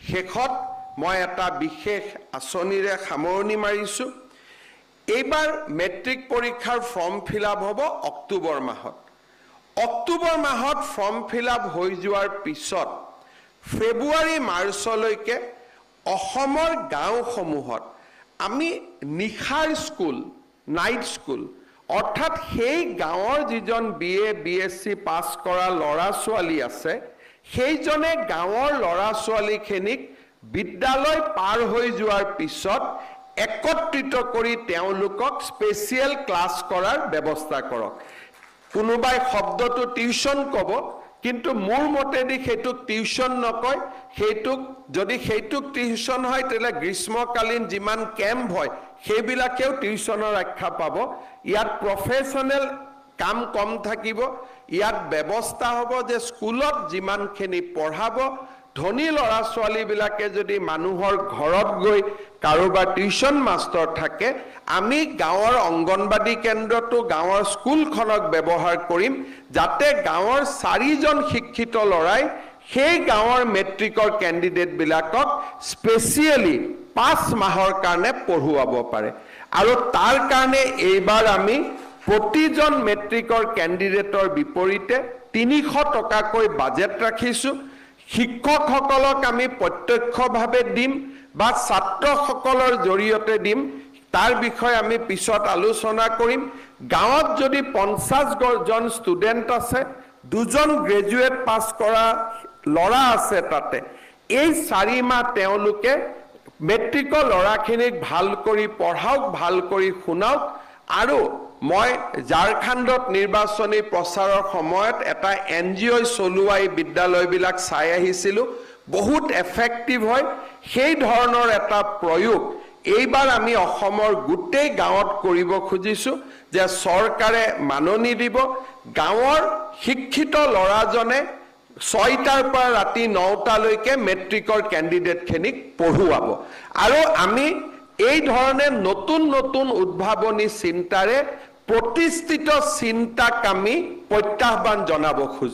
শেষত মই এটা বিশেষ আঁচনিৰে সামৰণি মাৰিছোঁ। এইবাৰ মেট্ৰিক পৰীক্ষাৰ ফৰ্ম ফিল আপ হ'ব অক্টোবৰ মাহত। অক্টোবৰ মাহত ফৰ্ম ফিল আপ হৈ যোৱাৰ পিছত ফেব্ৰুৱাৰী মাৰ্চলৈকে অসমৰ গাঁওসমূহত আমি নিশাৰ স্কুল, নাইট স্কুল, অৰ্থাৎ সেই গাঁৱৰ যিজন BA BSc পাছ কৰা ল'ৰা ছোৱালী আছে, সেইজনে গাঁৱৰ ল'ৰা ছোৱালীখিনিক বিদ্যালয় পাৰ হৈ যোৱাৰ পিছত একত্ৰিত কৰি তেওঁলোকক স্পেচিয়েল ক্লাছ কৰাৰ ব্যৱস্থা কৰক। কোনোবাই শব্দটো টিউচন ক'ব, কিন্তু মোৰ মতেদি সেইটোক টিউচন নকয়, যদি সেইটোক টিউচন হয় তেতিয়াহ'লে গ্ৰীষ্মকালীন যিমান কেম্প হয় সেইবিলাকেও টিউচনৰ আখ্যা পাব। ইয়াত প্ৰফেশ্যনেল কাম কম থাকিব। ইয়াত ব্যৱস্থা হ'ব যে স্কুলত যিমানখিনি পঢ়াব, ধনী ল'ৰা ছোৱালীবিলাকে যদি মানুহৰ ঘৰত গৈ কাৰোবাৰ টিউচন মাষ্টৰ থাকে, আমি গাঁৱৰ অংগনবাদী কেন্দ্ৰটো গাঁৱৰ স্কুলখনক ব্যৱহাৰ কৰিম, যাতে গাঁৱৰ 4জন শিক্ষিত ল'ৰাই সেই গাঁৱৰ মেট্ৰিকৰ কেণ্ডিডেটবিলাকক স্পেচিয়েলি 5 মাহৰ কাৰণে পঢ়ুৱাব পাৰে। আৰু তাৰ কাৰণে এইবাৰ আমি প্ৰতিজন মেট্ৰিকৰ কেণ্ডিডেটৰ বিপৰীতে 300 টকাকৈ বাজেট ৰাখিছোঁ। শিক্ষকসকলক আমি প্ৰত্যক্ষভাৱে দিম বা ছাত্ৰসকলৰ জৰিয়তে দিম, তাৰ বিষয়ে আমি পিছত আলোচনা কৰিম। গাঁৱত যদি 50জন ষ্টুডেণ্ট আছে, 2জন গ্ৰেজুৱেট পাছ কৰা ল'ৰা আছে, তাতে এই 4 মাহ তেওঁলোকে মেট্ৰিকৰ ল'ৰাখিনিক ভাল কৰি পঢ়াওক, ভাল কৰি শুনাওক। আৰু মই ঝাৰখণ্ডত নিৰ্বাচনী প্ৰচাৰৰ সময়ত এটা NGO চলোৱা এই বিদ্যালয়বিলাক চাই আহিছিলোঁ, বহুত এফেক্টিভ হয়। সেই ধৰণৰ এটা প্ৰয়োগ এইবাৰ আমি অসমৰ গোটেই গাঁৱত কৰিব খুজিছোঁ যে চৰকাৰে মাননি দিব, গাঁৱৰ শিক্ষিত ল'ৰাজনে 6টাৰ পৰা ৰাতি 9টালৈকে মেট্ৰিকৰ কেণ্ডিডেটখিনিক পঢ়ুৱাব। আৰু আমি এই ধৰণে নতুন নতুন উদ্ভাৱনী চিন্তাৰে প্ৰতিষ্ঠিত চিন্তাক আমি প্ৰত্যাহ্বান জনাব খোজো।